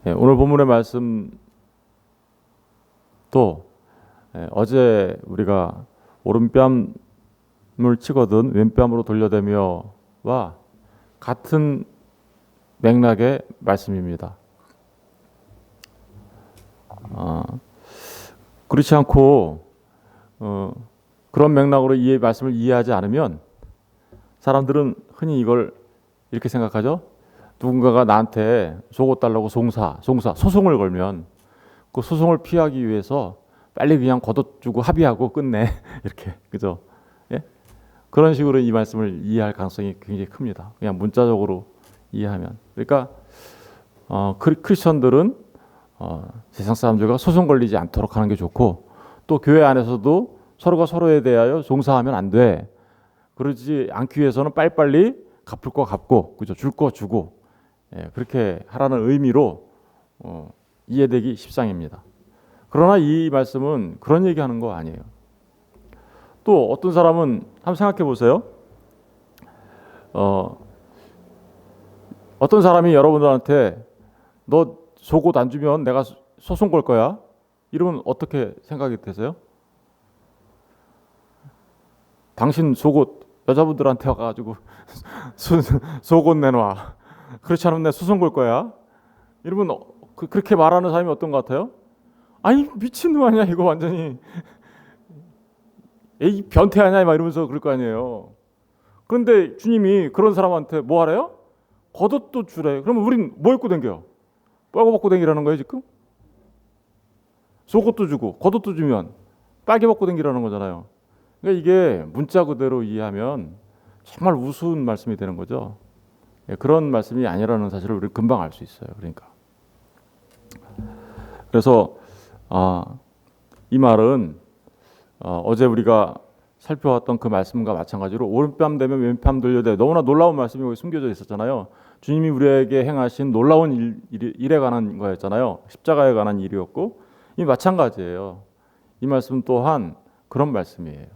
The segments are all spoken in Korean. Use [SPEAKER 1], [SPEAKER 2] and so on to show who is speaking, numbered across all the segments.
[SPEAKER 1] 오늘 본문의 말씀도 어제 우리가 오른뺨을 치거든 왼뺨으로 돌려대며와 같은 맥락의 말씀입니다. 그렇지 않고 그런 맥락으로 이 말씀을 이해하지 않으면 사람들은 흔히 이걸 이렇게 생각하죠. 누군가가 나한테 속옷 달라고 소송을 걸면 그 소송을 피하기 위해서 빨리 그냥 거둬주고 합의하고 끝내 이렇게 그죠? 예? 그런 식으로 이 말씀을 이해할 가능성이 굉장히 큽니다. 그냥 문자적으로 이해하면. 그러니까 크리스천들은 세상 사람들과 소송 걸리지 않도록 하는 게 좋고 또 교회 안에서도 서로가 서로에 대하여 종사하면 안 돼. 그러지 않기 위해서는 빨리빨리 갚을 거 갚고 그죠? 줄 거 주고 그렇게 하라는 의미로 이해되기 십상입니다. 그러나 이 말씀은 그런 얘기하는 거 아니에요. 또 어떤 사람은 한번 생각해 보세요. 어떤 사람이 여러분들한테 너 속옷 안 주면 내가 소송 걸 거야. 이러면 어떻게 생각이 되세요? 당신 속옷 여자분들한테 와가지고 속옷 내놔. 그렇지 않으면 내가 소송 걸 거야. 이러면 그렇게 말하는 사람이 어떤 것 같아요? 아니 미친놈 아니야 이거 완전히 이 변태 아니야 막 이러면서 그럴 거 아니에요. 그런데 주님이 그런 사람한테 뭐 하래요? 겉옷도 주래. 그러면 우린 뭐 입고 댕겨? 빨고 벗고 댕기라는 거예요 지금? 속옷도 주고 겉옷도 주면 빨개 벗고 댕기라는 거잖아요. 그러니까 이게 문자 그대로 이해하면 정말 우스운 말씀이 되는 거죠. 그런 말씀이 아니라는 사실을 우리 금방 알 수 있어요. 그러니까 그래서 이 말은 어제 우리가 살펴왔던 그 말씀과 마찬가지로 오른뺨 대면 왼뺨 돌려대 너무나 놀라운 말씀이 여기 숨겨져 있었잖아요. 주님이 우리에게 행하신 놀라운 일에 관한 거였잖아요. 십자가에 관한 일이었고 이 마찬가지예요. 이 말씀 또한 그런 말씀이에요.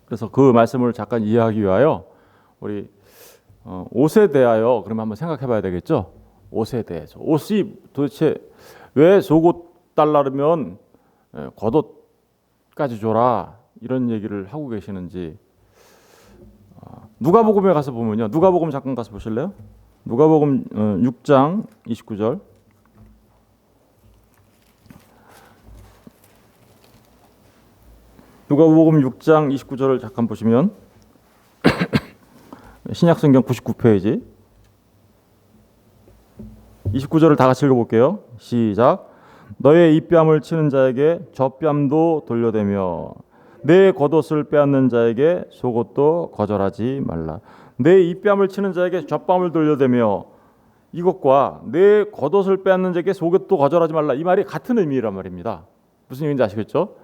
[SPEAKER 1] 그래서 그 말씀을 잠깐 이해하기 위하여 우리 옷에 대하여 그러면 한번 생각해 봐야 되겠죠. 옷에 대해서 옷이 도대체 왜 속옷 달라면 겉옷까지 줘라 이런 얘기를 하고 계시는지 누가복음에 가서 보면요. 누가복음 잠깐 가서 보실래요? 누가복음 6장 29절. 누가복음 6장 29절을 잠깐 보시면 신약성경 99페이지 29절을 다 같이 읽어볼게요. 시작. 너의 이 뺨을 치는 자에게 저 뺨도 돌려대며 내 겉옷을 빼앗는 자에게 속옷도 거절하지 말라. 내 이 뺨을 치는 자에게 저 뺨을 돌려대며 이것과 내 겉옷을 빼앗는 자에게 속옷도 거절하지 말라. 이 말이 같은 의미란 말입니다. 무슨 얘기인지 아시겠죠?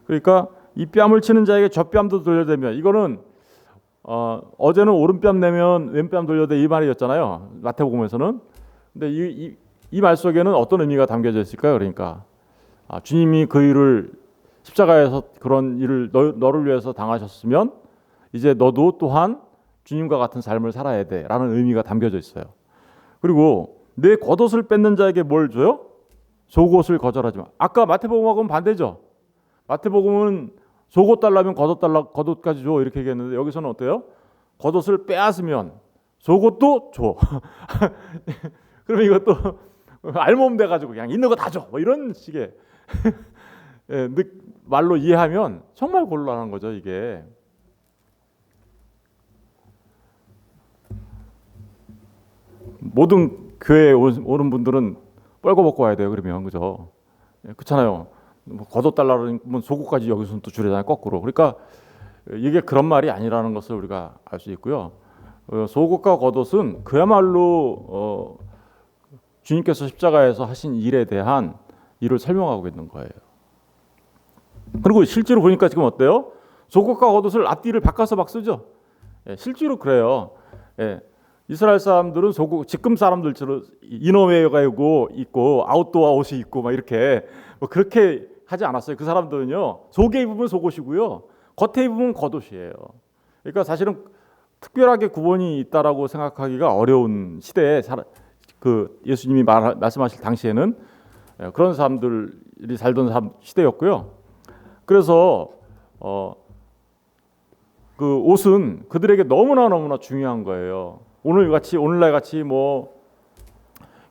[SPEAKER 1] 그러니까 이 뺨을 치는 자에게 저 뺨도 돌려대며 이거는 어제는 오른뺨 내면 왼뺨 돌려대 이 말이었잖아요. 마태복음에서는. 근데 이 말 속에는 어떤 의미가 담겨져 있을까요? 그러니까 주님이 그 일을 십자가에서 그런 일을 너를 위해서 당하셨으면 이제 너도 또한 주님과 같은 삶을 살아야 돼라는 의미가 담겨져 있어요. 그리고 내 겉옷을 뺏는 자에게 뭘 줘요? 속옷을 거절하지 마. 아까 마태복음하고는 반대죠. 마태복음은 속옷 달라면 겉옷까지 줘 이렇게 얘기했는데 여기서는 어때요? 겉옷을 빼앗으면 속옷도 줘. 그러면 이것도 알몸 돼가지고 그냥 있는 거 다 줘. 뭐 이런 식의 말로 이해하면 정말 곤란한 거죠 이게. 모든 교회에 오는 분들은 뻘거 벗고 와야 돼요. 그러면 그죠? 그렇잖아요. 뭐 겉옷 달라는 속옷까지 여기서는 또 줄이잖아요. 거꾸로. 그러니까 이게 그런 말이 아니라는 것을 우리가 알 수 있고요. 속옷과 겉옷은 그야말로 주님께서 십자가에서 하신 일에 대한 일을 설명하고 있는 거예요. 그리고 실제로 보니까 지금 어때요? 속옷과 겉옷을 앞뒤를 바꿔서 막 쓰죠. 실제로 그래요. 이스라엘 사람들은 속옷, 지금 사람들처럼 이너웨어가 있고 아웃도어 옷이 있고 막 이렇게 뭐 그렇게 하지 않았어요. 그 사람들은요 속에 입으면 속옷이고요 겉에 입으면 겉옷이에요. 그러니까 사실은 특별하게 구분이 있다라고 생각하기가 어려운 시대에 그 예수님이 말씀하실 당시에는 그런 사람들이 살던 시대였고요. 그래서 그 옷은 그들에게 너무나 중요한 거예요. 오늘날 같이 뭐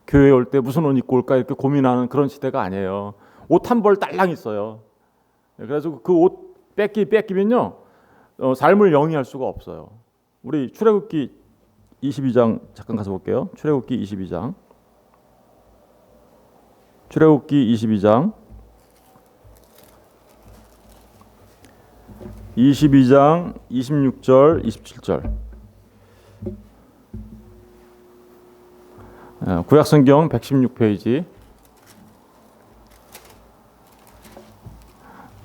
[SPEAKER 1] 교회 올 때 무슨 옷 입고 올까 이렇게 고민하는 그런 시대가 아니에요. 옷 한 벌 딸랑 있어요. 그래서 그 옷 뺏기면요 삶을 영위할 수가 없어요. 우리 출애굽기 22장 잠깐 가서 볼게요. 출애굽기 22장 26절 27절 구약성경 116페이지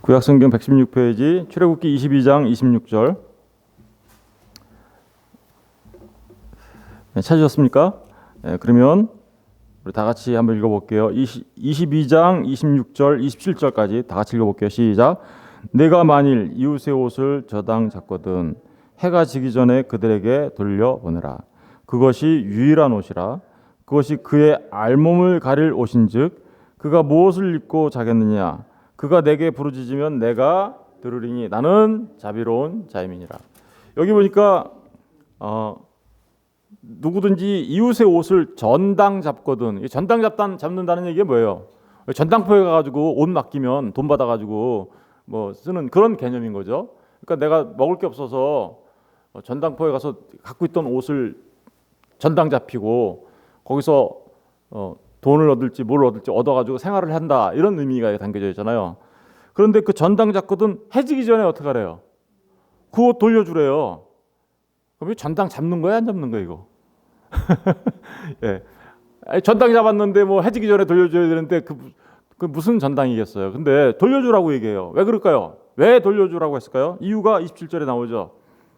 [SPEAKER 1] 구약성경 116페이지 출애굽기 22장 26절 찾으셨습니까? 그러면 우리 다 같이 한번 읽어볼게요. 22장 26절 27절까지 다 같이 읽어볼게요. 시작. 내가 만일 이웃의 옷을 저당 잡거든 해가 지기 전에 그들에게 돌려보내라. 그것이 유일한 옷이라. 그것이 그의 알몸을 가릴 옷인즉 그가 무엇을 입고 자겠느냐. 그가 내게 부르짖으면 내가 들으리니 나는 자비로운 자임이니라. 여기 보니까 누구든지 이웃의 옷을 전당 잡거든. 전당 잡는다는 얘기가 뭐예요? 전당포에 가가지고 옷 맡기면 돈 받아가지고 뭐 쓰는 그런 개념인 거죠. 그러니까 내가 먹을 게 없어서 전당포에 가서 갖고 있던 옷을 전당 잡히고 거기서 돈을 얻을지 뭘 얻을지 얻어가지고 생활을 한다 이런 의미가 담겨져 있잖아요. 그런데 그 전당 잡거든 해지기 전에 어떻게 하래요? 그 옷 돌려주래요. 그럼 전당 잡는 거야 안 잡는 거야 이거? 예. 전당 잡았는데 뭐 해지기 전에 돌려줘야 되는데 그 무슨 전당이겠어요? 근데 돌려주라고 얘기해요. 왜 그럴까요? 왜 돌려주라고 했을까요? 이유가 27절에 나오죠.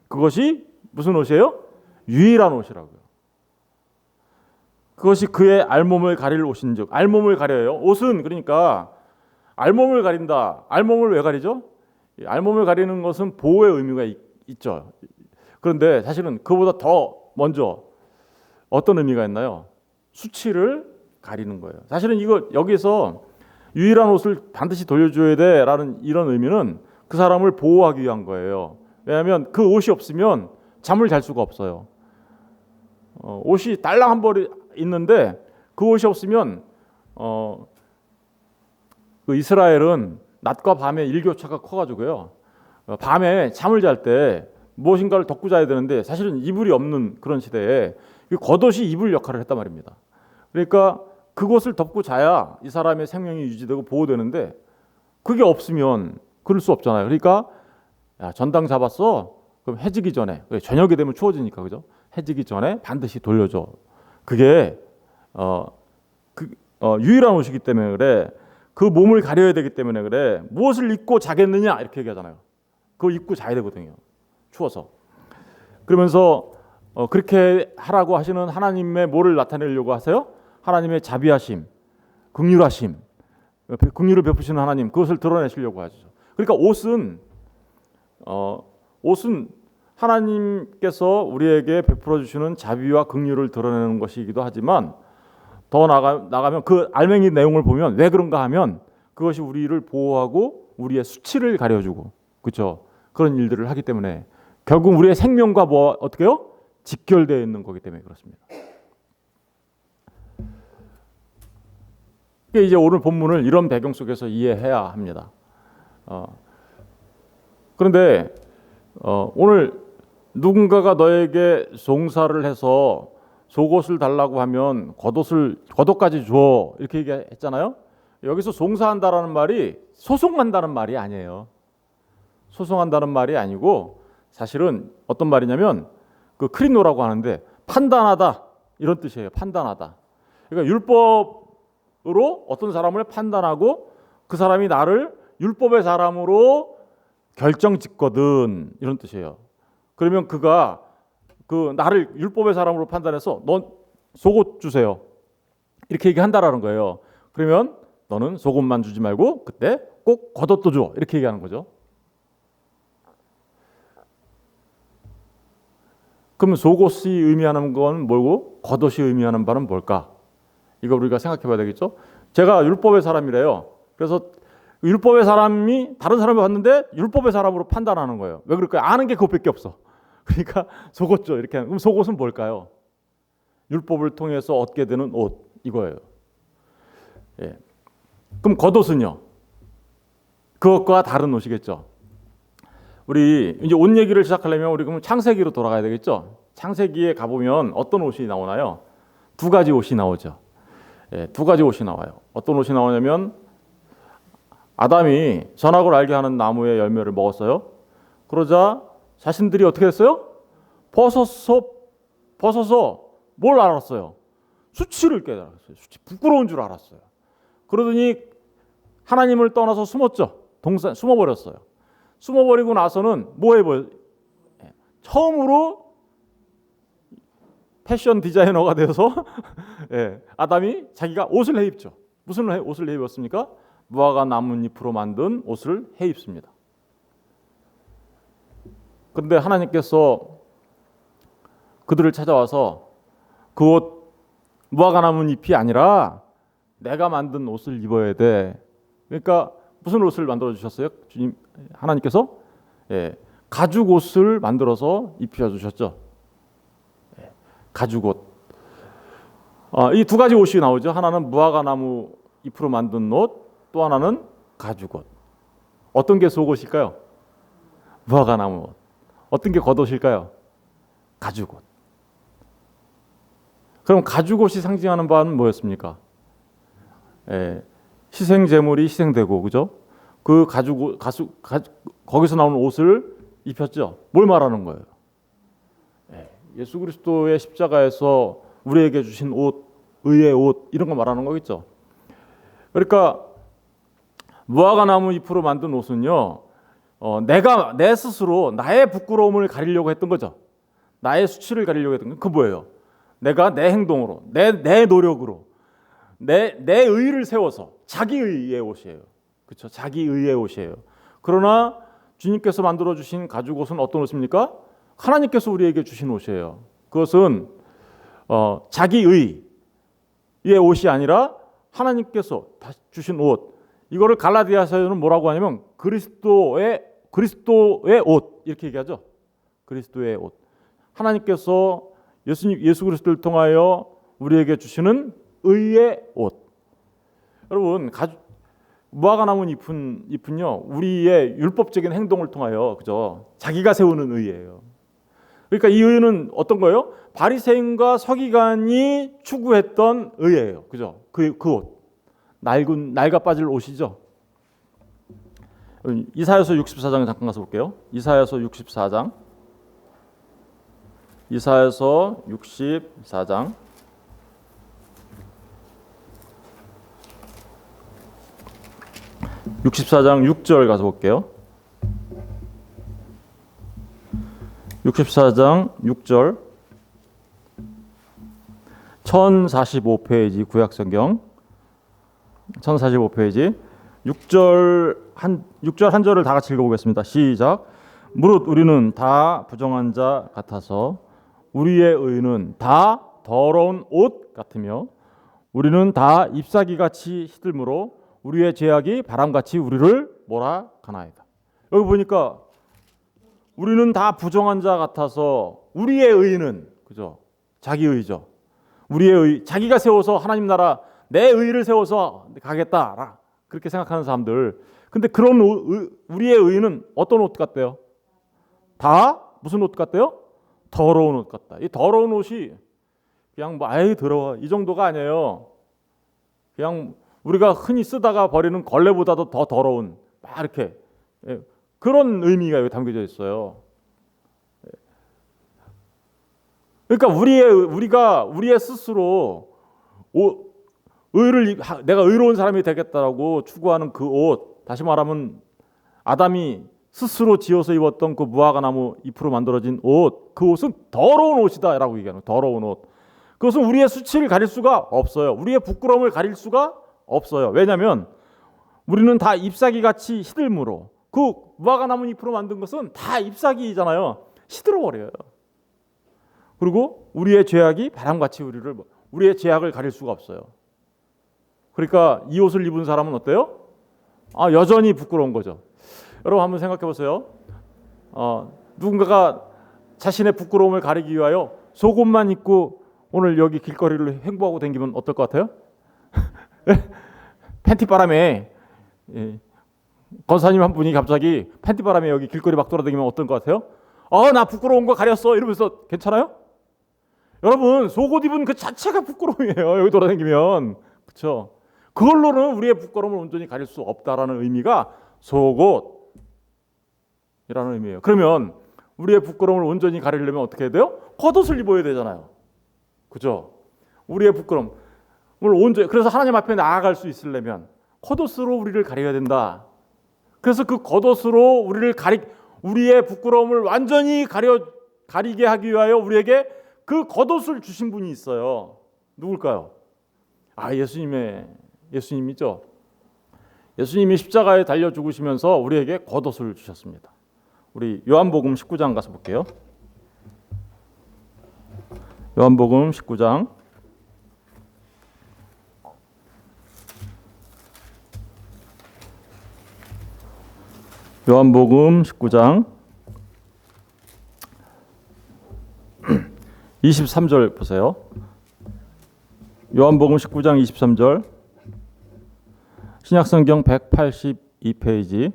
[SPEAKER 1] 그것이 무슨 옷이에요? 유일한 옷이라고요. 그것이 그의 알몸을 가릴 옷인즉 알몸을 가려요. 옷은 그러니까 알몸을 가린다. 알몸을 왜 가리죠? 알몸을 가리는 것은 보호의 의미가 있죠. 그런데 사실은 그보다 더 먼저 어떤 의미가 있나요? 수치를 가리는 거예요. 사실은 이거 여기서 유일한 옷을 반드시 돌려줘야 돼라는 이런 의미는 그 사람을 보호하기 위한 거예요. 왜냐하면 그 옷이 없으면 잠을 잘 수가 없어요. 옷이 딸랑 한 벌이 있는데 그 옷이 없으면 그 이스라엘은 낮과 밤의 일교차가 커가지고요. 밤에 잠을 잘 때 무엇인가를 덮고 자야 되는데 사실은 이불이 없는 그런 시대에 겉옷이 이불 역할을 했단 말입니다. 그러니까 그것을 덮고 자야 이 사람의 생명이 유지되고 보호되는데 그게 없으면 그럴 수 없잖아요. 그러니까 야, 전당 잡았어. 그럼 해지기 전에 저녁이 되면 추워지니까 그죠? 해지기 전에 반드시 돌려줘. 그게 유일한 옷이기 때문에 그래. 그 몸을 가려야 되기 때문에 그래. 무엇을 입고 자겠느냐 이렇게 얘기하잖아요. 그걸 입고 자야 되거든요. 추워서. 그러면서 그렇게 하라고 하시는 하나님의 뭐를 나타내려고 하세요? 하나님의 자비하심, 긍휼하심, 긍휼을 베푸시는 하나님 그것을 드러내시려고 하죠. 그러니까 옷은 하나님께서 우리에게 베풀어 주시는 자비와 긍휼을 드러내는 것이기도 하지만 더 나가면 그 알맹이 내용을 보면 왜 그런가 하면 그것이 우리를 보호하고 우리의 수치를 가려주고 그렇죠. 그런 일들을 하기 때문에 결국 우리의 생명과 뭐 어떻게요? 직결되어 있는 거기 때문에 그렇습니다. 이제 오늘 본문을 이런 배경 속에서 이해해야 합니다. 그런데 오늘 누군가가 너에게 송사를 해서 속옷을 달라고 하면 겉옷까지 줘 이렇게 얘기했잖아요. 여기서 송사한다라는 말이 소송한다는 말이 아니에요. 소송한다는 말이 아니고 사실은 어떤 말이냐면 그 크리노라고 하는데 판단하다 이런 뜻이에요. 판단하다. 그러니까 율법으로 어떤 사람을 판단하고 그 사람이 나를 율법의 사람으로 결정짓거든 이런 뜻이에요. 그러면 그가 그 나를 율법의 사람으로 판단해서 넌 속옷 주세요 이렇게 얘기한다라는 거예요. 그러면 너는 속옷만 주지 말고 그때 꼭 겉옷도 줘 이렇게 얘기하는 거죠. 그러면 속옷이 의미하는 건 뭐고 겉옷이 의미하는 바는 뭘까? 이거 우리가 생각해 봐야 되겠죠? 제가 율법의 사람이래요. 그래서 율법의 사람이 다른 사람을 봤는데 율법의 사람으로 판단하는 거예요. 왜 그럴까요? 아는 게 그것밖에 없어. 그러니까 속옷죠. 이렇게. 그럼 속옷은 뭘까요? 율법을 통해서 얻게 되는 옷 이거예요. 예. 그럼 겉옷은요? 그것과 다른 옷이겠죠. 우리 이제 옷 얘기를 시작하려면 우리 그럼 창세기로 돌아가야 되겠죠. 창세기에 가보면 어떤 옷이 나오나요? 두 가지 옷이 나오죠. 예, 두 가지 옷이 나와요. 어떤 옷이 나오냐면 아담이 선악을 알게 하는 나무의 열매를 먹었어요. 그러자 자신들이 어떻게 했어요? 벗어서 뭘 알았어요? 수치를 깨달았어요. 부끄러운 줄 알았어요. 그러더니 하나님을 떠나서 숨었죠. 숨어버렸어요. 숨어버리고 나서는 뭐 해버려? 처음으로 패션 디자이너가 되어서 예, 아담이 자기가 옷을 해입죠. 무슨 옷을 해입었습니까? 무화과 나뭇잎으로 만든 옷을 해입습니다. 그런데 하나님께서 그들을 찾아와서 그 옷 무화과 나뭇잎이 아니라 내가 만든 옷을 입어야 돼. 그러니까 무슨 옷을 만들어 주셨어요? 주님 하나님께서 예, 가죽 옷을 만들어서 입혀 주셨죠. 예, 가죽 옷. 이 두 가지 옷이 나오죠. 하나는 무화과 나무 잎으로 만든 옷, 또 하나는 가죽 옷. 어떤 게 속옷일까요? 무화과 나무 옷. 어떤 게 겉옷일까요? 가죽 옷. 그럼 가죽 옷이 상징하는 바는 뭐였습니까? 예, 희생 제물이 희생되고, 그죠? 그 거기서 나오는 옷을 입혔죠. 뭘 말하는 거예요? 예수 그리스도의 십자가에서 우리에게 주신 옷, 의의 옷 이런 거 말하는 거겠죠. 그러니까 무화과 나무 잎으로 만든 옷은요, 내가 내 스스로 나의 부끄러움을 가리려고 했던 거죠. 나의 수치를 가리려고 했던 건 그 뭐예요? 내가 내 행동으로, 내 노력으로, 내 의의를 세워서 자기 의의 옷이에요. 그렇죠? 자기 의의 옷이에요. 그러나 주님께서 만들어 주신 가죽 옷은 어떤 옷입니까? 하나님께서 우리에게 주신 옷이에요. 그것은 자기 의의 옷이 아니라 하나님께서 주신 옷. 이거를 갈라디아서에는 뭐라고 하냐면 그리스도의 옷 이렇게 얘기하죠. 그리스도의 옷. 하나님께서 예수 그리스도를 통하여 우리에게 주시는 의의 옷. 여러분, 무화과 나무 잎은요 우리의 율법적인 행동을 통하여 그죠 자기가 세우는 의예요. 그러니까 이 의는 어떤 거예요? 바리새인과 서기관이 추구했던 의예요. 그죠? 그 옷. 낡아 빠질 옷이죠. 이사야서 64장 잠깐 가서 볼게요. 이사야서 64장. 이사야서 64장. 64장 6절 가서 볼게요. 64장 6절 1045페이지 구약성경 1045페이지 6절 한 절을 다 같이 읽어보겠습니다. 시작. 무릇 우리는 다 부정한 자 같아서 우리의 의는 다 더러운 옷 같으며 우리는 다 잎사귀같이 시들므로 우리의 죄악이 바람같이 우리를 몰아가나이다. 여기 보니까 우리는 다 부정한 자 같아서 우리의 의는 그죠? 자기 의죠. 우리의 의, 자기가 세워서 하나님 나라 내 의를 세워서 가겠다 그렇게 생각하는 사람들. 근데 그런 우리의 의는 어떤 옷 같대요? 다 무슨 옷 같대요? 더러운 옷 같다. 이 더러운 옷이 그냥 뭐 아이 더러워 이 정도가 아니에요. 그냥 우리가 흔히 쓰다가 버리는 걸레보다도 더 더러운 막 이렇게 그런 의미가 여기 담겨져 있어요. 그러니까 우리가 우리의 스스로 내가 의로운 사람이 되겠다라고 추구하는 그 옷, 다시 말하면 아담이 스스로 지어서 입었던 그 무화과 나무 잎으로 만들어진 옷, 그 옷은 더러운 옷이다라고 얘기하는 더러운 옷. 그것은 우리의 수치를 가릴 수가 없어요. 우리의 부끄러움을 가릴 수가 없어요. 왜냐하면 우리는 다 잎사귀같이 시들므로 그 무화과 나무 잎으로 만든 것은 다 잎사귀잖아요. 시들어버려요. 그리고 우리의 죄악이 바람같이 우리의 죄악을 가릴 수가 없어요. 그러니까 이 옷을 입은 사람은 어때요? 여전히 부끄러운 거죠. 여러분 한번 생각해 보세요. 누군가가 자신의 부끄러움을 가리기 위하여 속옷만 입고 오늘 여기 길거리를 횡보하고 다니면 어떨 것 같아요? 팬티 바람에 권사님 한 분이 갑자기 팬티 바람에 여기 길거리 막 돌아다니면 어떨 것 같아요? 나 부끄러운 거 가렸어 이러면서 괜찮아요? 여러분 속옷 입은 그 자체가 부끄러움이에요. 여기 돌아다니면. 그렇죠? 그걸로는 우리의 부끄러움을 온전히 가릴 수 없다라는 의미가 속옷이라는 의미예요. 그러면 우리의 부끄러움을 온전히 가리려면 어떻게 해야 돼요? 겉옷을 입어야 되잖아요. 그죠? 우리의 부끄러움을 온전히, 그래서 하나님 앞에 나아갈 수 있으려면 겉옷으로 우리를 가려야 된다. 그래서 그 겉옷으로 우리의 부끄러움을 완전히 가리게 하기 위하여 우리에게 그 겉옷을 주신 분이 있어요. 누굴까요? 예수님이죠. 예수님이 십자가에 달려 죽으시면서 우리에게 겉옷을 주셨습니다. 우리 요한복음 19장 가서 볼게요. 요한복음 19장 요한복음 19장 23절 보세요. 요한복음 19장 23절 신약성경 182페이지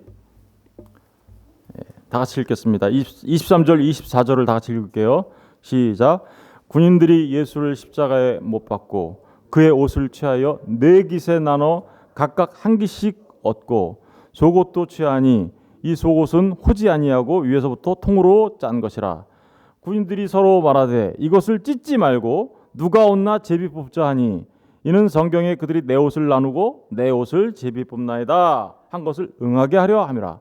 [SPEAKER 1] 다 같이 읽겠습니다. 23절 24절을 다 같이 읽을게요. 시작. 군인들이 예수를 십자가에 못 박고 그의 옷을 취하여 네 깃에 나눠 각각 한 깃씩 얻고 속옷도 취하니 이 속옷은 호지 아니하고 위에서부터 통으로 짠 것이라. 군인들이 서로 말하되 이것을 찢지 말고 누가 얻나 제비 뽑자 하니 이는 성경에 그들이 내 옷을 나누고 내 옷을 제비 뽑나이다 한 것을 응하게 하려 함이라.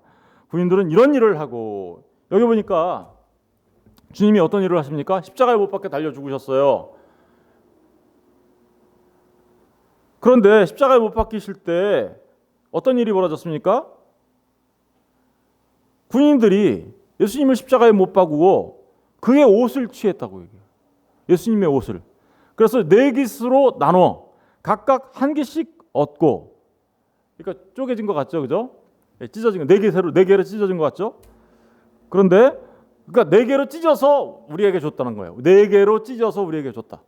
[SPEAKER 1] 군인들은 이런 일을 하고, 여기 보니까 주님이 어떤 일을 하십니까? 십자가에 못 박혀 달려 죽으셨어요. 그런데 십자가에 못 박히실 때 어떤 일이 벌어졌습니까? 군인들이 예수님을 십자가에 못 박고 그의 옷을 취했다고 얘기해요. 예수님의 옷을. 그래서 네 깃으로 나눠 각각 한 깃씩 얻고, 그러니까 쪼개진 것 같죠, 그죠? 찢어진 거, 네 개로 찢어진 것 같죠? 그런데 그러니까 네 개로 찢어서 우리에게 줬다는 거예요. 네 개로 찢어서 우리에게 줬다.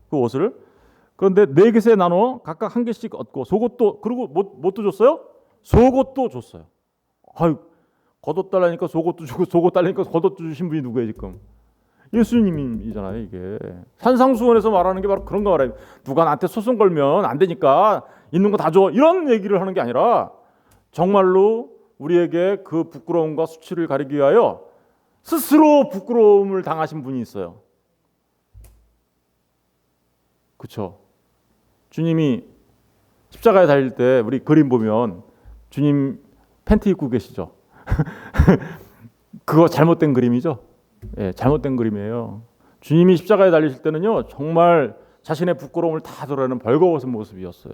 [SPEAKER 1] 그 옷을. 그런데 네 깃에 나눠 각각 한 깃씩 얻고 속옷도, 그리고 뭣도 줬어요? 속옷도 줬어요. 겉옷 달라니까 속옷도 주고 속옷 달라니까 겉옷도 주신 분이 누구예요 지금? 예수님이잖아요. 이게 산상수훈에서 말하는 게 바로 그런 거 말해요. 누가 나한테 소송 걸면 안 되니까 있는 거 다 줘, 이런 얘기를 하는 게 아니라 정말로 우리에게 그 부끄러움과 수치를 가리기 위하여 스스로 부끄러움을 당하신 분이 있어요. 그렇죠? 주님이 십자가에 달릴 때 우리 그림 보면 주님 팬티 입고 계시죠? 그거 잘못된 그림이죠? 잘못된 그림이에요. 주님이 십자가에 달리실 때는요, 정말 자신의 부끄러움을 다 드러내는 벌거벗은 모습이었어요.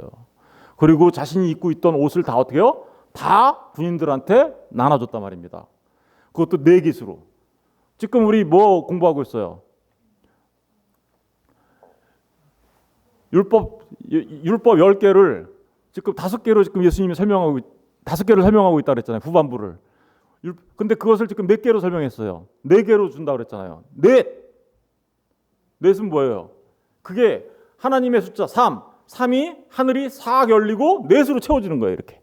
[SPEAKER 1] 그리고 자신이 입고 있던 옷을 다 어떻게요? 다 군인들한테 나눠줬단 말입니다. 그것도 네 깃으로. 지금 우리 뭐 공부하고 있어요? 율법 10개를 지금 5개로 지금 예수님이 설명하고 5개를 설명하고 있다 그랬잖아요. 후반부를. 근데 그것을 지금 몇 개로 설명했어요? 4개로 준다 그랬잖아요. 넷은 뭐예요? 그게 하나님의 숫자 3이 하늘이 싹 열리고 넷으로 채워지는 거예요. 이렇게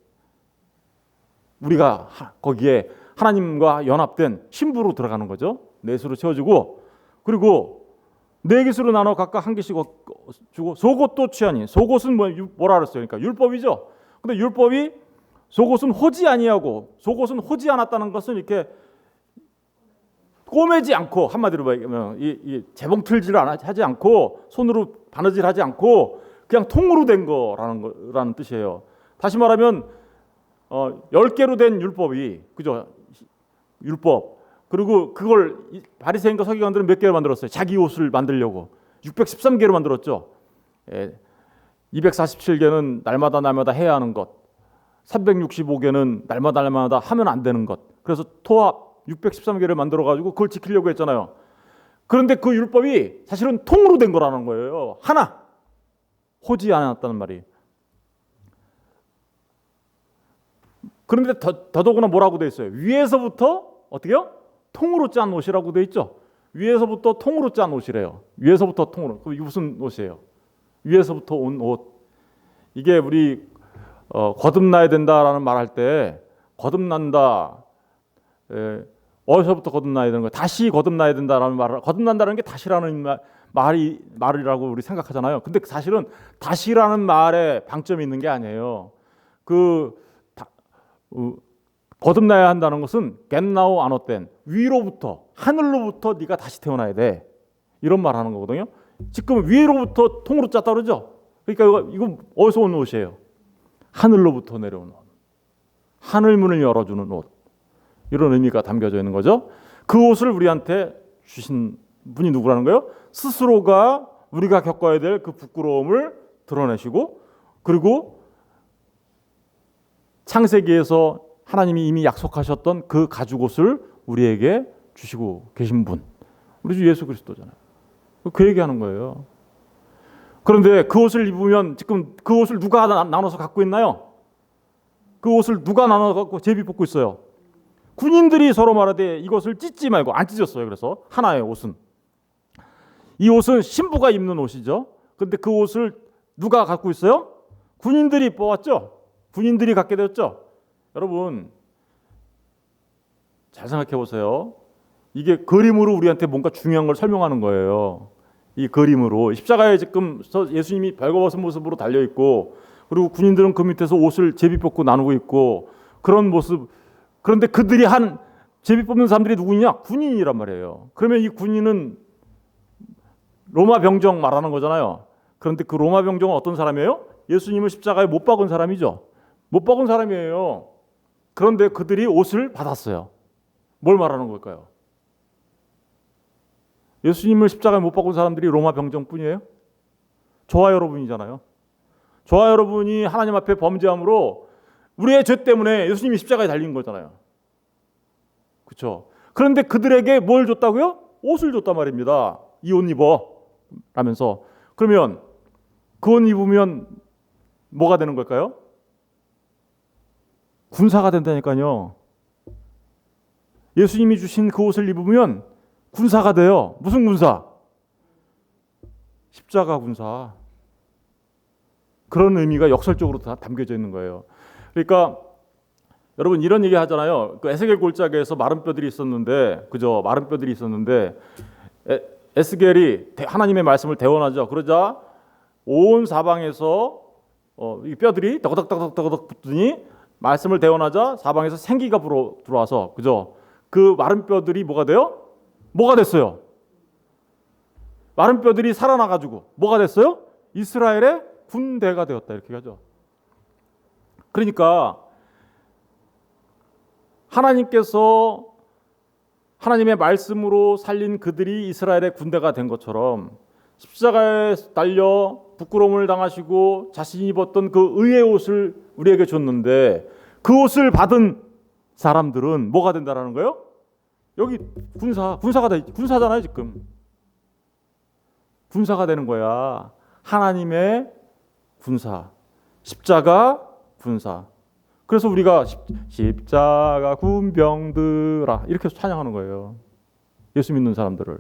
[SPEAKER 1] 우리가 거기에 하나님과 연합된 신부로 들어가는 거죠. 넷으로 채워지고, 그리고 네 깃으로 나눠 각각 한 개씩 주고 속옷도 취하니, 속옷은 뭐라 그랬어요? 그러니까 율법이죠. 근데 율법이 속옷은 호지 아니하고, 속옷은 호지 않았다는 것은 이렇게 꼬매지 않고, 한마디로 말하면 이 재봉 틀지를 하지 않고 손으로 바느질하지 않고 그냥 통으로 된 거라는 뜻이에요. 다시 말하면 10개로 된 율법이, 그죠? 율법. 그리고 그걸 바리새인과 서기관들은 몇 개로 만들었어요? 자기 옷을 만들려고 613개로 만들었죠. 247개는 날마다 해야 하는 것, 365개는 날마다 하면 안 되는 것. 그래서 토합 613개를 만들어가지고 그걸 지키려고 했잖아요. 그런데 그 율법이 사실은 통으로 된 거라는 거예요. 하나, 호지 않았다는 말이. 그런데 더더구나 뭐라고 돼 있어요? 위에서부터 어떻게요? 통으로 짠 옷이라고 돼 있죠. 위에서부터 통으로 짠 옷이래요. 위에서부터 통으로. 그럼 이게 무슨 옷이에요? 위에서부터 온 옷. 이게 우리 거듭나야 된다라는 말할 때 거듭난다. 어디서부터 거듭나야 되는 거예요? 다시 거듭나야 된다라는 말을, 거듭난다는 게 다시라는 말이라고 우리 생각하잖아요. 근데 사실은 다시라는 말에 방점이 있는 게 아니에요. 거듭나야 한다는 것은 겟나우 아노텐, 위로부터, 하늘로부터 네가 다시 태어나야 돼, 이런 말 하는 거거든요. 지금 위로부터 통으로 짰다 그러죠. 그러니까 이거 어디서 온 옷이에요? 하늘로부터 내려온 옷, 하늘 문을 열어주는 옷, 이런 의미가 담겨져 있는 거죠. 그 옷을 우리한테 주신 분이 누구라는 거예요? 스스로가 우리가 겪어야 될 그 부끄러움을 드러내시고, 그리고 창세기에서 하나님이 이미 약속하셨던 그 가죽옷을 우리에게 주시고 계신 분, 우리 주 예수 그리스도잖아요. 그 얘기하는 거예요. 그런데 그 옷을 입으면 지금 그 옷을 누가 나눠서 갖고 있나요? 그 옷을 누가 나눠서 갖고 제비 뽑고 있어요? 군인들이 서로 말하되 이것을 찢지 말고, 안 찢었어요. 그래서 하나의 옷은, 이 옷은 신부가 입는 옷이죠. 그런데 그 옷을 누가 갖고 있어요? 군인들이 뽑았죠. 군인들이 갖게 되었죠. 여러분 잘 생각해 보세요. 이게 그림으로 우리한테 뭔가 중요한 걸 설명하는 거예요. 이 그림으로 십자가에 지금 예수님이 벌거벗은 모습으로 달려 있고, 그리고 군인들은 그 밑에서 옷을 제비 뽑고 나누고 있고, 그런 모습. 그런데 그들이 한 제비 뽑는 사람들이 누구냐? 군인이란 말이에요. 그러면 이 군인은 로마 병정 말하는 거잖아요. 그런데 그 로마 병정은 어떤 사람이에요? 예수님을 십자가에 못 박은 사람이죠. 못 박은 사람이에요. 그런데 그들이 옷을 받았어요. 뭘 말하는 걸까요? 예수님을 십자가에 못 박은 사람들이 로마 병정뿐이에요? 저와 여러분이잖아요. 저와 여러분이 하나님 앞에 범죄함으로 우리의 죄 때문에 예수님이 십자가에 달린 거잖아요. 그렇죠? 그런데 그들에게 뭘 줬다고요? 옷을 줬단 말입니다. 이 옷 입어 라면서. 그러면 그 옷 입으면 뭐가 되는 걸까요? 군사가 된다니까요. 예수님이 주신 그 옷을 입으면 군사가 돼요. 무슨 군사? 십자가 군사. 그런 의미가 역설적으로 다 담겨져 있는 거예요. 그러니까 여러분 이런 얘기 하잖아요. 그 에스겔 골짜기에서 마른 뼈들이 있었는데, 그죠? 마른 뼈들이 있었는데 에스겔이 하나님의 말씀을 대원하죠. 그러자 온 사방에서 이 뼈들이 떠덕떠덕 붙더니 말씀을 대원하자 사방에서 생기가 들어와서, 그죠? 그 마른 뼈들이 뭐가 돼요? 뭐가 됐어요? 마른 뼈들이 살아나가지고 뭐가 됐어요? 이스라엘의 군대가 되었다, 이렇게 하죠. 그러니까 하나님께서 하나님의 말씀으로 살린 그들이 이스라엘의 군대가 된 것처럼 십자가에 달려 부끄러움을 당하시고 자신이 입었던 그 의의 옷을 우리에게 줬는데, 그 옷을 받은 사람들은 뭐가 된다라는 거예요? 여기 군사잖아요. 지금 군사가 되는 거야. 하나님의 군사, 십자가 군사. 그래서 우리가 십자가 군병들아 이렇게 찬양하는 거예요. 예수 믿는 사람들을.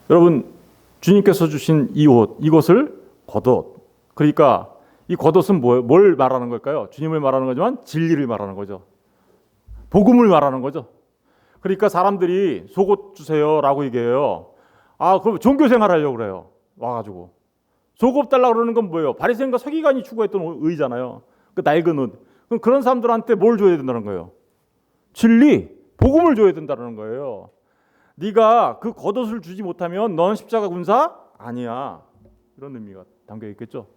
[SPEAKER 1] 여러분, 주님께서 주신 이 옷, 이것을 겉옷. 그러니까 이 겉옷은 뭘 말하는 걸까요? 주님을 말하는 거지만 진리를 말하는 거죠. 복음을 말하는 거죠. 그러니까 사람들이 속옷 주세요라고 얘기해요. 그럼 종교 생활하려고 그래요. 와가지고 속옷 달라고 그러는 건 뭐예요? 바리새인과 서기관이 추구했던 의잖아요. 그 낡은 옷. 그럼 그런 사람들한테 뭘 줘야 된다는 거예요? 진리, 복음을 줘야 된다는 거예요. 네가 그 겉옷을 주지 못하면 넌 십자가 군사 아니야. 이런 의미가 담겨 있겠죠.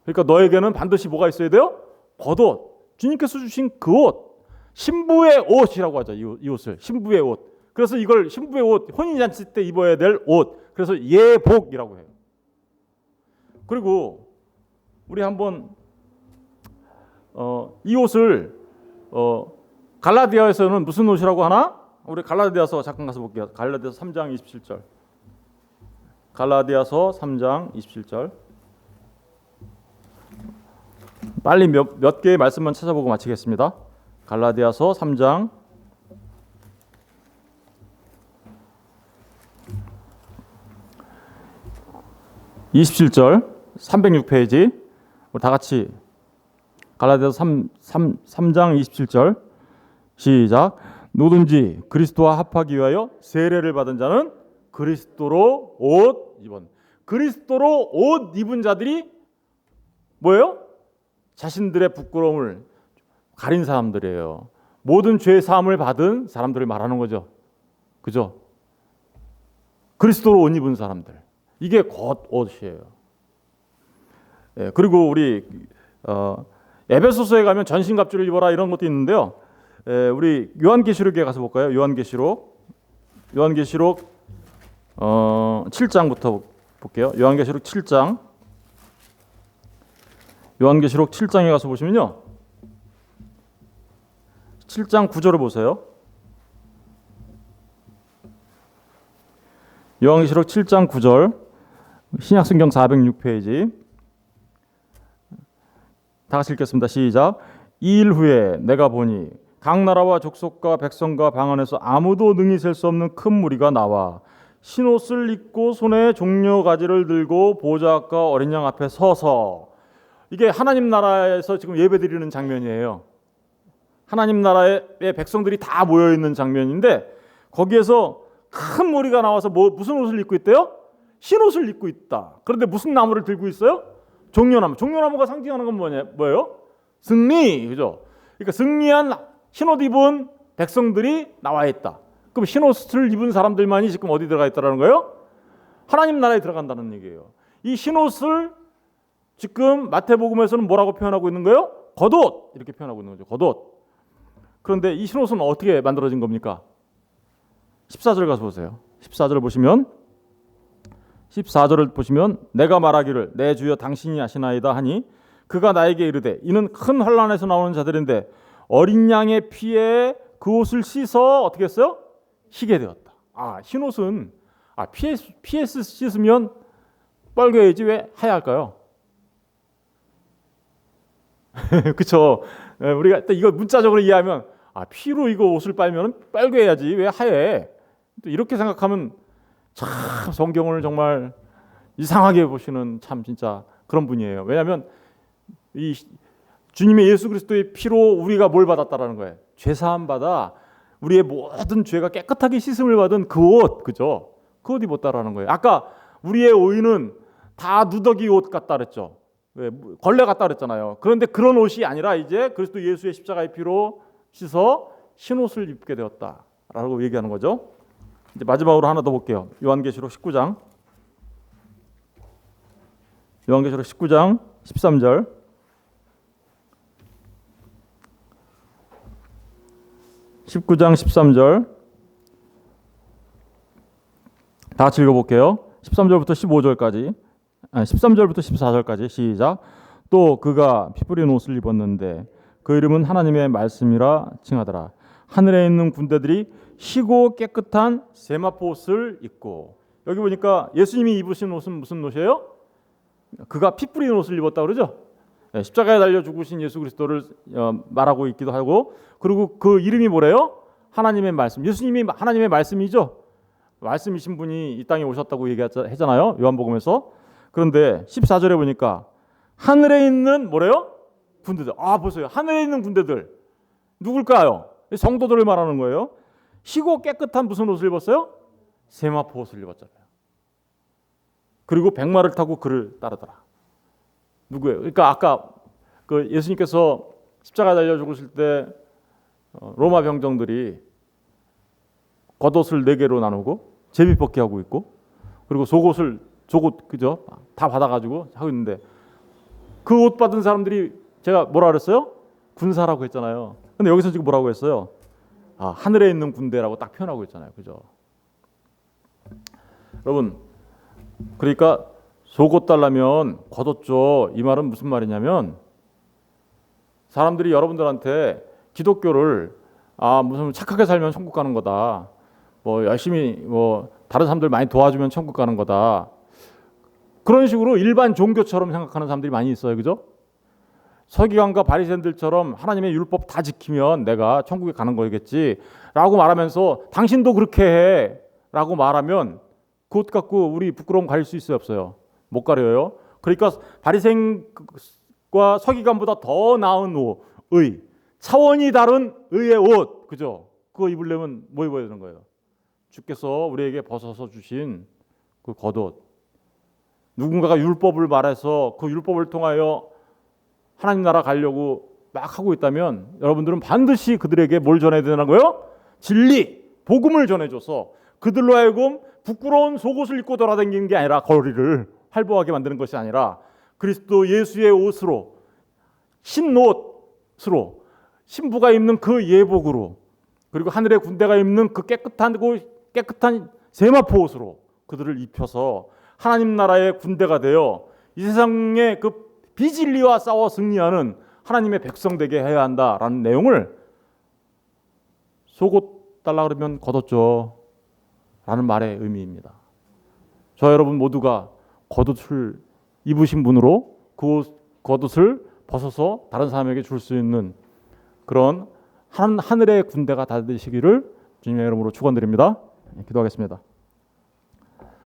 [SPEAKER 1] 그러니까 너에게는 반드시 뭐가 있어야 돼요? 겉옷. 주님께서 주신 그 옷. 신부의 옷이라고 하죠. 이 옷을 신부의 옷. 그래서 이걸 신부의 옷, 혼인잔치 때 입어야 될 옷. 그래서 예복이라고 해요. 그리고 우리 한번 이 옷을 갈라디아에서는 무슨 옷이라고 하나? 우리 갈라디아서 잠깐 가서 볼게요. 갈라디아서 3장 27절. 갈라디아서 3장 27절. 빨리 몇 개의 말씀만 찾아보고 마치겠습니다. 갈라디아서 3장 27절 306페이지. 우리 다 같이 갈라디아서 3장 27절 시작. 누구든지 그리스도와 합하기 위하여 세례를 받은 자는 그리스도로 옷 입은, 그리스도로 옷 입은 자들이 뭐예요? 자신들의 부끄러움을 가린 사람들이에요. 모든 죄 사함을 받은 사람들을 말하는 거죠. 그죠? 그리스도로 옷 입은 사람들. 이게 곧 옷이에요. 예, 그리고 우리 에베소서에 가면 전신갑주를 입어라 이런 것도 있는데요. 예, 우리 요한계시록에 가서 볼까요? 요한계시록 7장부터 볼게요. 요한계시록 7장. 요한계시록 7장에 가서 보시면요. 7장 9절을 보세요. 요한계시록 7장 9절. 신약성경 406페이지. 다 같이 읽겠습니다. 시작. 이 일 후에 내가 보니 각 나라와 족속과 백성과 방 안에서 아무도 능히 셀 수 없는 큰 무리가 나와 흰옷을 입고 손에 종려 가지를 들고 보좌 앞과 어린 양 앞에 서서, 이게 하나님 나라에서 지금 예배드리는 장면이에요. 하나님 나라의 백성들이 다 모여 있는 장면인데, 거기에서 큰 무리가 나와서 무슨 옷을 입고 있대요? 흰옷을 입고 있다. 그런데 무슨 나무를 들고 있어요? 종려나무. 종려나무가 상징하는 건 뭐예요? 승리, 그죠? 그러니까 승리한 흰옷 입은 백성들이 나와 있다. 그럼 흰옷을 입은 사람들만이 지금 어디 들어가 있다라는 거예요? 하나님 나라에 들어간다는 얘기예요. 이 흰옷을 지금 마태복음에서는 뭐라고 표현하고 있는 거예요? 겉옷, 이렇게 표현하고 있는 거죠. 겉옷. 그런데 이 흰옷은 어떻게 만들어진 겁니까? 14절 가서 보세요. 14절을 보시면 내가 말하기를 내 주여 당신이 아시나이다 하니 그가 나에게 이르되 이는 큰 환난에서 나오는 자들인데 어린 양의 피에 그 옷을 씻어 어떻게 했어요? 희게 되었다. 흰옷은 피에 씻으면 빨개야지 왜 하얄까요? 그렇죠. 우리가 이거 문자적으로 이해하면 피로 이거 옷을 빨면 빨개야지 왜 하얘? 또 이렇게 생각하면 참 성경을 정말 이상하게 보시는 참 진짜 그런 분이에요. 왜냐하면 이 주님의 예수 그리스도의 피로 우리가 뭘 받았다라는 거예요. 죄 사함 받아 우리의 모든 죄가 깨끗하게 씻음을 받은 그 옷, 그죠? 그 옷 입었다라는 거예요. 아까 우리의 오인은 다 누더기 옷 같다 그랬죠. 왜? 걸레 같다 그랬잖아요. 그런데 그런 옷이 아니라 이제 그리스도 예수의 십자가의 피로 씻어 흰 옷을 입게 되었다라고 얘기하는 거죠. 이제 마지막으로 하나 더 볼게요. 요한계시록 19장 13절. 다 같이 읽어볼게요. 13절부터 15절까지, 13절부터 14절까지 시작. 또 그가 피 뿌린 옷을 입었는데 그 이름은 하나님의 말씀이라 칭하더라. 하늘에 있는 군대들이 희고 깨끗한 세마포 옷을 입고, 여기 보니까 예수님이 입으신 옷은 무슨 옷이에요? 그가 피 뿌린 옷을 입었다 그러죠. 십자가에 달려 죽으신 예수 그리스도를 말하고 있기도 하고, 그리고 그 이름이 뭐래요? 하나님의 말씀. 예수님이 하나님의 말씀이죠. 말씀이신 분이 이 땅에 오셨다고 얘기하잖아요, 요한복음에서. 그런데 14절에 보니까 하늘에 있는 뭐래요? 군대들. 보세요. 하늘에 있는 군대들 누굴까요? 성도들을 말하는 거예요. 희고 깨끗한 무슨 옷을 입었어요? 세마포 옷을 입었잖아요. 그리고 백마를 타고 그를 따르더라. 누구예요? 그러니까 아까 그 예수님께서 십자가에 달려 죽으실 때 로마 병정들이 겉옷을 4개로 나누고 제비뽑기 하고 있고, 그리고 속옷 그죠? 다 받아가지고 하고 있는데, 그 옷 받은 사람들이 제가 뭐라 그랬어요? 군사라고 했잖아요. 근데 여기서 지금 뭐라고 했어요? 하늘에 있는 군대라고 딱 표현하고 있잖아요, 그죠? 여러분, 그러니까 속옷 달라면 겉옷 줘, 이 말은 무슨 말이냐면, 사람들이 여러분들한테 기독교를 무슨 착하게 살면 천국 가는 거다, 뭐 열심히 뭐 다른 사람들 많이 도와주면 천국 가는 거다, 그런 식으로 일반 종교처럼 생각하는 사람들이 많이 있어요. 그죠? 서기관과 바리새인들처럼 하나님의 율법 다 지키면 내가 천국에 가는 거겠지 라고 말하면서 당신도 그렇게 해 라고 말하면 그것 갖고 우리 부끄러움 가릴 수 있어요, 없어요? 못 가려요. 그러니까 바리새인과 서기관보다 더 나은 의, 차원이 다른 의의 옷, 그죠? 그거 입으려면 뭐 입어야 되는 거예요? 주께서 우리에게 벗어서 주신 그 겉옷. 누군가가 율법을 말해서 그 율법을 통하여 하나님 나라 가려고 막 하고 있다면 여러분들은 반드시 그들에게 뭘 전해야 되는 거예요? 진리, 복음을 전해줘서 그들로 하여금 부끄러운 속옷을 입고 돌아다니는 게 아니라 거리를 활보하게 만드는 것이 아니라 그리스도 예수의 옷으로, 흰옷으로, 신부가 입는 그 예복으로, 그리고 하늘의 군대가 입는 그 깨끗한 세마포 옷으로 그들을 입혀서 하나님 나라의 군대가 되어 이 세상의 그 비진리와 싸워 승리하는 하나님의 백성 되게 해야 한다라는 내용을 속옷 달라 그러면 겉옷죠 라는 말의 의미입니다. 저 여러분 모두가 겉옷을 입으신 분으로 그 겉옷을 벗어서 다른 사람에게 줄 수 있는 그런 하늘의 군대가 다 되시기를 주님의 이름으로 축원드립니다. 기도하겠습니다.